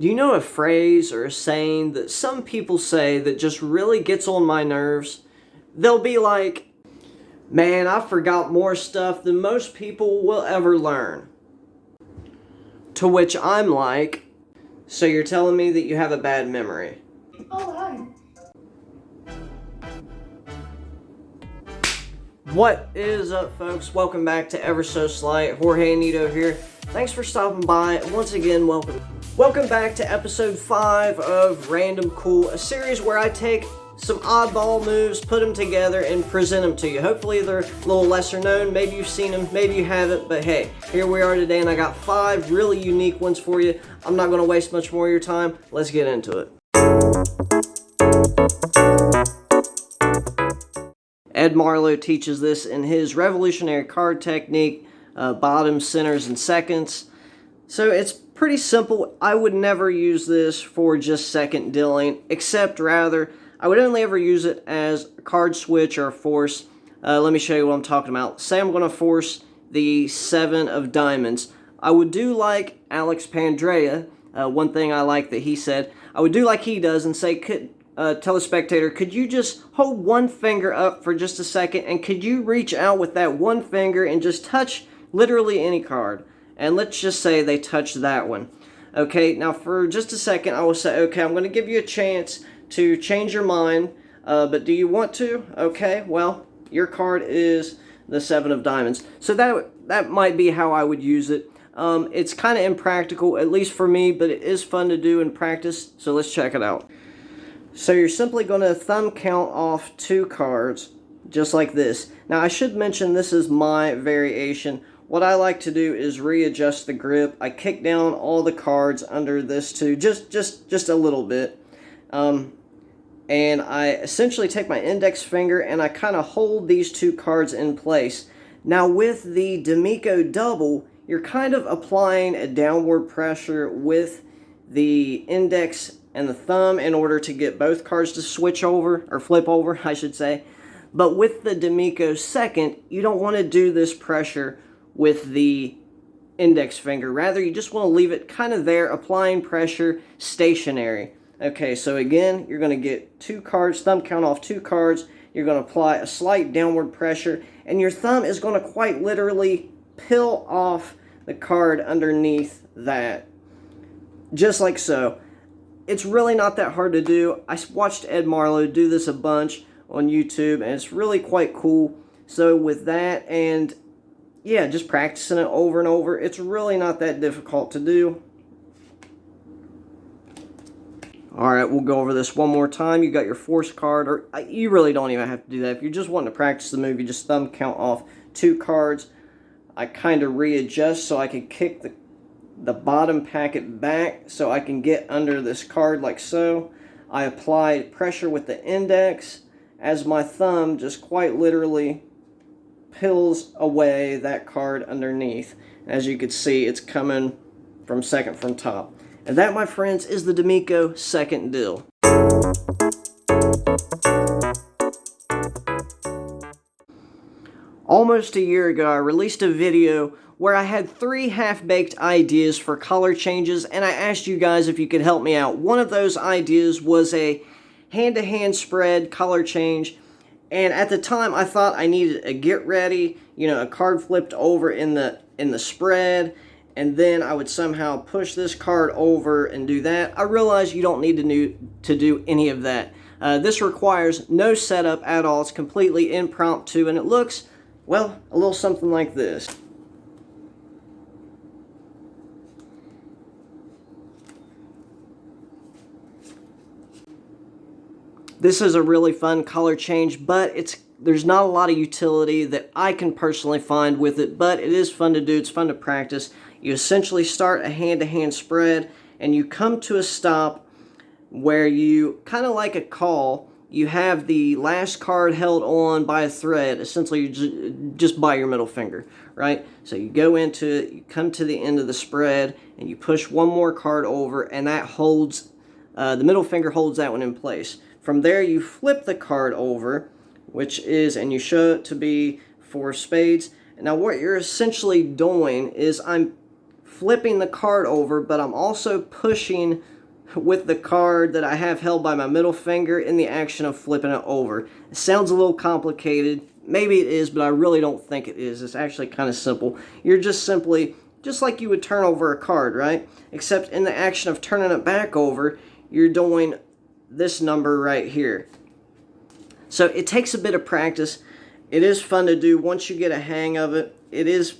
Do you know a phrase or a saying that some people say that just really gets on my nerves? They'll be like, man, I forgot more stuff than most people will ever learn. To which I'm like, so you're telling me that you have a bad memory? Oh, hi. What is up, folks? Welcome back to Ever So Slight. Jorge Nito here. Thanks for stopping by. Once again, welcome. Welcome back to episode 5 of Random Cool, a series where I take some oddball moves, put them together, and present them to you. Hopefully they're a little lesser known. Maybe you've seen them, maybe you haven't, but hey, here we are today, and I got 5 really unique ones for you. I'm not going to waste much more of your time. Let's get into it. Ed Marlo teaches this in his revolutionary card technique, bottoms, centers, and seconds. So it's pretty simple. I would never use this for just second dealing, except rather, I would only ever use it as a card switch or a force. Let me show you what I'm talking about. Say I'm going to force the 7 of diamonds. I would do like Alex Pandrea, one thing I like that he said, I would do like he does and say, tell a spectator, could you just hold one finger up for just a second, and could you reach out with that one finger and just touch literally any card? And let's just say they touch that one. Okay, now for just a second, I will say, okay, I'm going to give you a chance to change your mind, but do you want to? Okay, well, your card is the 7 of diamonds. So that might be how I would use it. It's kind of impractical, at least for me, but it is fun to do in practice, so let's check it out. So you're simply going to thumb count off 2 cards, just like this. Now I should mention this is my variation. What I like to do is readjust the grip. I kick down all the cards under this too, just a little bit. And I essentially take my index finger and I kind of hold these 2 cards in place. Now with the D'Amico double, you're kind of applying a downward pressure with the index and the thumb in order to get both cards to switch over, or flip over, I should say. But with the D'Amico second, you don't want to do this pressure with the index finger. Rather, you just want to leave it kind of there, applying pressure, stationary. Okay, so again, you're going to get 2 cards, thumb count off 2 cards. You're going to apply a slight downward pressure, and your thumb is going to quite literally peel off the card underneath that. Just like so. It's really not that hard to do. I watched Ed Marlo do this a bunch on YouTube, and it's really quite cool. So with that, and yeah, just practicing it over and over, it's really not that difficult to do. Alright, we'll go over this one more time. You got your force card, or you really don't even have to do that. If you're just wanting to practice the move, you just thumb count off 2 cards. I kind of readjust so I can kick the bottom packet back so I can get under this card like so. I apply pressure with the index as my thumb just quite literally peels away that card underneath. As you can see, it's coming from second from top. And that, my friends, is the D'Amico second deal. Almost a year ago, I released a video where I had 3 half-baked ideas for color changes, and I asked you guys if you could help me out. One of those ideas was a hand-to-hand spread color change, and at the time I thought I needed a get ready, a card flipped over in the spread, and then I would somehow push this card over and do that. I realized you don't need to do any of that. This requires no setup at all. It's completely impromptu, and it looks, well, a little something like this. This is a really fun color change, but there's not a lot of utility that I can personally find with it, but it is fun to do. It's fun to practice. You essentially start a hand-to-hand spread, and you come to a stop where you, kind of like a call, you have the last card held on by a thread, essentially just by your middle finger, right? So you go into it, you come to the end of the spread, and you push one more card over, and that holds, the middle finger holds that one in place. From there, you flip the card over, which is, and you show it to be 4 spades. Now what you're essentially doing is I'm flipping the card over, but I'm also pushing with the card that I have held by my middle finger in the action of flipping it over. It sounds a little complicated. Maybe it is, but I really don't think it is. It's actually kind of simple. You're just simply, just like you would turn over a card, right? Except in the action of turning it back over, you're doing this number right here. So it takes a bit of practice. It is fun to do once you get a hang of it. It is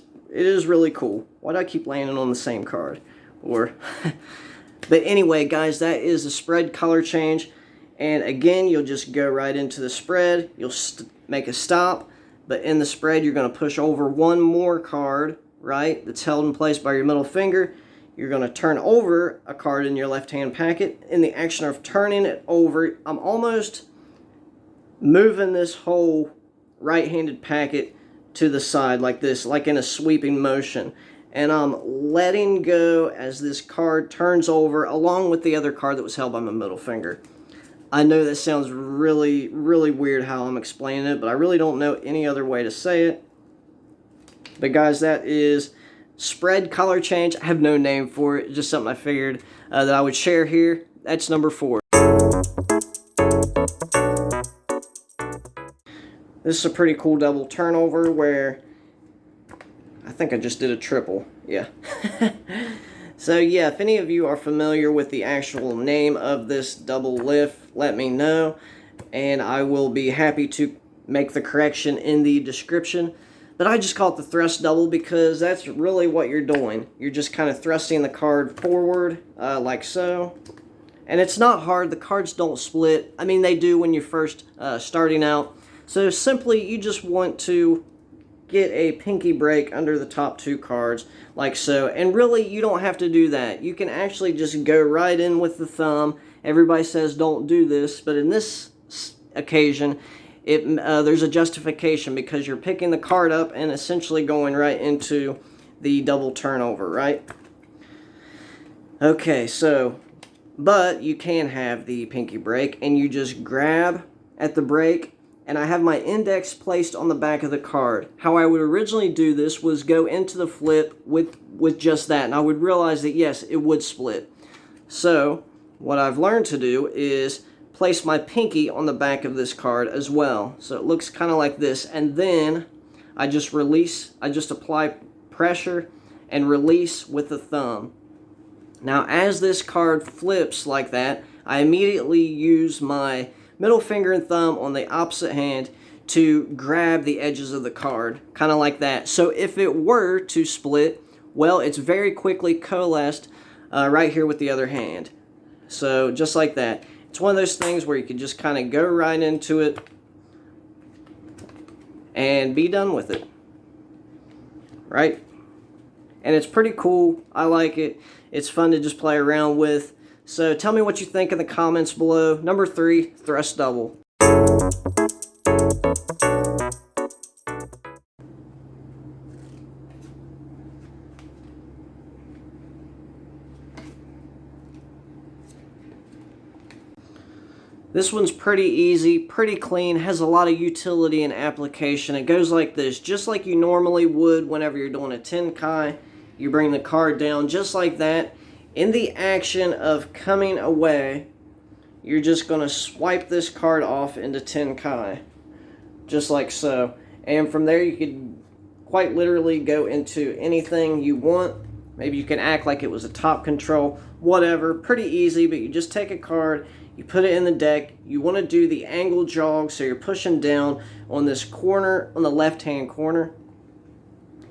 really cool. Why do I keep landing on the same card? But anyway, guys, that is the spread color change. And again, you'll just go right into the spread. You'll make a stop. But in the spread, you're going to push over one more card, right, that's held in place by your middle finger. You're going to turn over a card in your left-hand packet. In the action of turning it over, I'm almost moving this whole right-handed packet to the side like this, like in a sweeping motion. And I'm letting go as this card turns over along with the other card that was held by my middle finger. I know that sounds really, really weird how I'm explaining it, but I really don't know any other way to say it. But guys, that is spread color change. I have no name for it, just something I figured that I would share here. That's number 4. This is a pretty cool double turnover where I think I just did a triple. Yeah. So yeah, if any of you are familiar with the actual name of this double lift, let me know, and I will be happy to make the correction in the description. But I just call it the thrust double because that's really what you're doing. You're just kind of thrusting the card forward like so. And it's not hard. The cards don't split. I mean, they do when you're first starting out. So simply, you just want to get a pinky break under the top 2 cards, like so. And really, you don't have to do that. You can actually just go right in with the thumb. Everybody says don't do this, but in this occasion, there's a justification because you're picking the card up and essentially going right into the double turnover, right? Okay, so, but you can have the pinky break, and you just grab at the break, and I have my index placed on the back of the card. How I would originally do this was go into the flip with just that, and I would realize that, yes, it would split. So, what I've learned to do is place my pinky on the back of this card as well. So it looks kind of like this, and then I just release, I just apply pressure and release with the thumb. Now, as this card flips like that, I immediately use my middle finger and thumb on the opposite hand to grab the edges of the card, kind of like that. So if it were to split, well, it's very quickly coalesced right here with the other hand. So just like that. It's one of those things where you can just kind of go right into it and be done with it, right? And it's pretty cool. I like it. It's fun to just play around with. So tell me what you think in the comments below. Number 3, thrust double. This one's pretty easy, pretty clean, has a lot of utility and application. It goes like this, just like you normally would whenever you're doing a tenkai. You bring the card down just like that. In the action of coming away, you're just going to swipe this card off into tenkai, just like so. And from there you could quite literally go into anything you want. Maybe you can act like it was a top control, whatever. Pretty easy, but you just take a card, you put it in the deck. You want to do the angle jog, so you're pushing down on this corner, on the left-hand corner,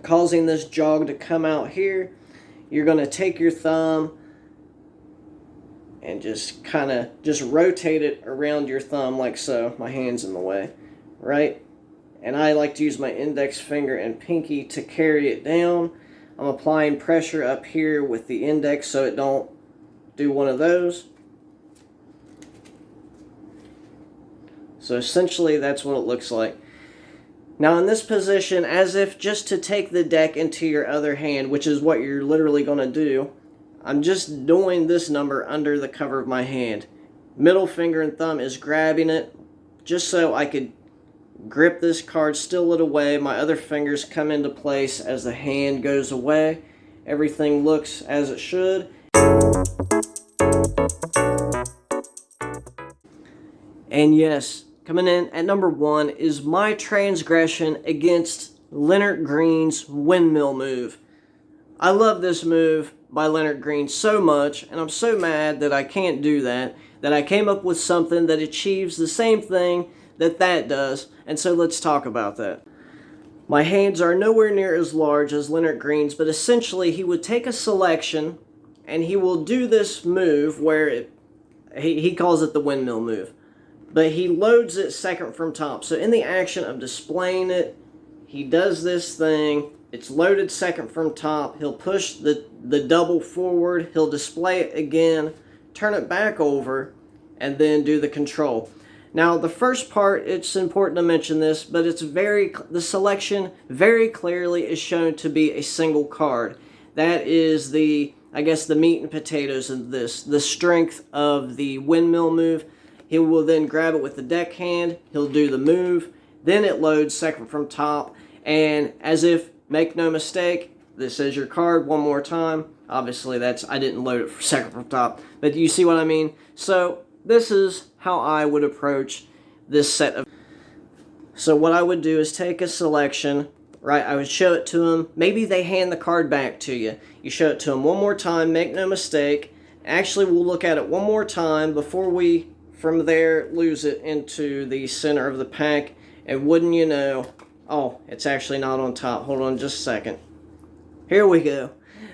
causing this jog to come out here. You're going to take your thumb and just kind of just rotate it around your thumb like so. My hand's in the way, right? And I like to use my index finger and pinky to carry it down. I'm applying pressure up here with the index so it don't do one of those. So essentially that's what it looks like. Now in this position, as if just to take the deck into your other hand, which is what you're literally going to do, I'm just doing this number under the cover of my hand. Middle finger and thumb is grabbing it just so I could grip this card, still it away. My other fingers come into place as the hand goes away, everything looks as it should. And yes, coming in at number 1 is my transgression against Lennart Green's Windmill move. I love this move by Lennart Green so much, and I'm so mad that I can't do that I came up with something that achieves the same thing that does, and so let's talk about that. My hands are nowhere near as large as Lennart Green's, but essentially he would take a selection and he will do this move where he calls it the windmill move, but he loads it second from top. So in the action of displaying it, he does this thing. It's loaded second from top. He'll push the double forward. He'll display it again, turn it back over, and then do the control. Now, the first part, it's important to mention this, but the selection very clearly is shown to be a single card. That is I guess the meat and potatoes of this, the strength of the windmill move. He will then grab it with the deckhand. He'll do the move. Then it loads second from top, and as if, make no mistake, this is your card one more time. Obviously, I didn't load it for second from top, but you see what I mean? So this is how I would approach this set of... So what I would do is take a selection, right? I would show it to them. Maybe they hand the card back to you. You show it to them one more time, make no mistake. Actually, we'll look at it one more time before we, from there, lose it into the center of the pack. And wouldn't you know, oh, it's actually not on top. Hold on just a second. Here we go.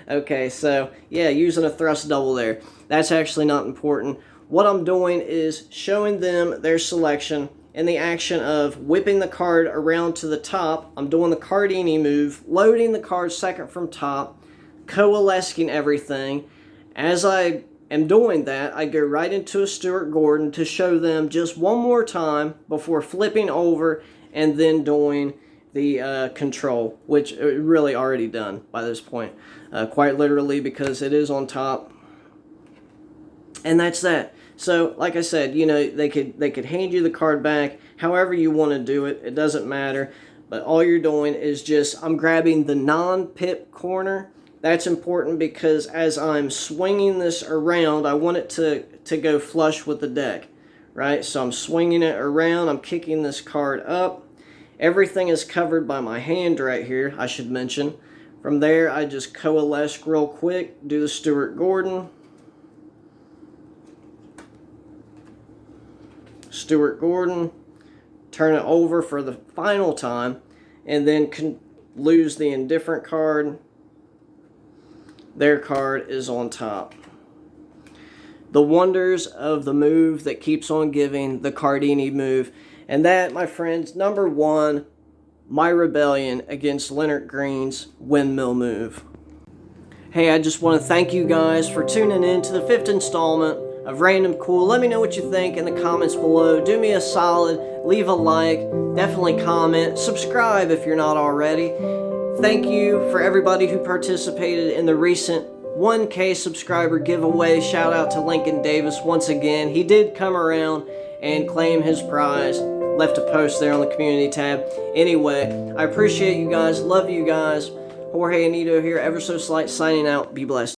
Okay, so yeah, using a thrust double there. That's actually not important. What I'm doing is showing them their selection in the action of whipping the card around to the top. I'm doing the Cardini move, loading the card second from top, coalescing everything. As I am doing that, I go right into a Stuart Gordon to show them just one more time before flipping over and then doing the control, which is really already done by this point, quite literally, because it is on top. And that's that. So, like I said, you know, they could hand you the card back however you want to do it. It doesn't matter. But all you're doing is just, I'm grabbing the non-pip corner. That's important because as I'm swinging this around, I want it to go flush with the deck, right? So I'm swinging it around. I'm kicking this card up. Everything is covered by my hand right here, I should mention. From there, I just coalesce real quick, do the Stuart Gordon. Stuart Gordon, turn it over for the final time, and then lose the indifferent card. Their card is on top. The wonders of the move that keeps on giving, the Cardini move. And that, my friends, number 1, my rebellion against Lennart Green's windmill move. Hey, I just want to thank you guys for tuning in to the 5th installment of Random Cool. Let me know what you think in the comments below. Do me a solid, leave a like, definitely comment, subscribe if you're not already. Thank you for everybody who participated in the recent 1K subscriber giveaway. Shout out to Lincoln Davis once again. He did come around and claim his prize. Left a post there on the community tab. Anyway, I appreciate you guys. Love you guys. Jorge Anito here, Ever So Slight, signing out. Be blessed.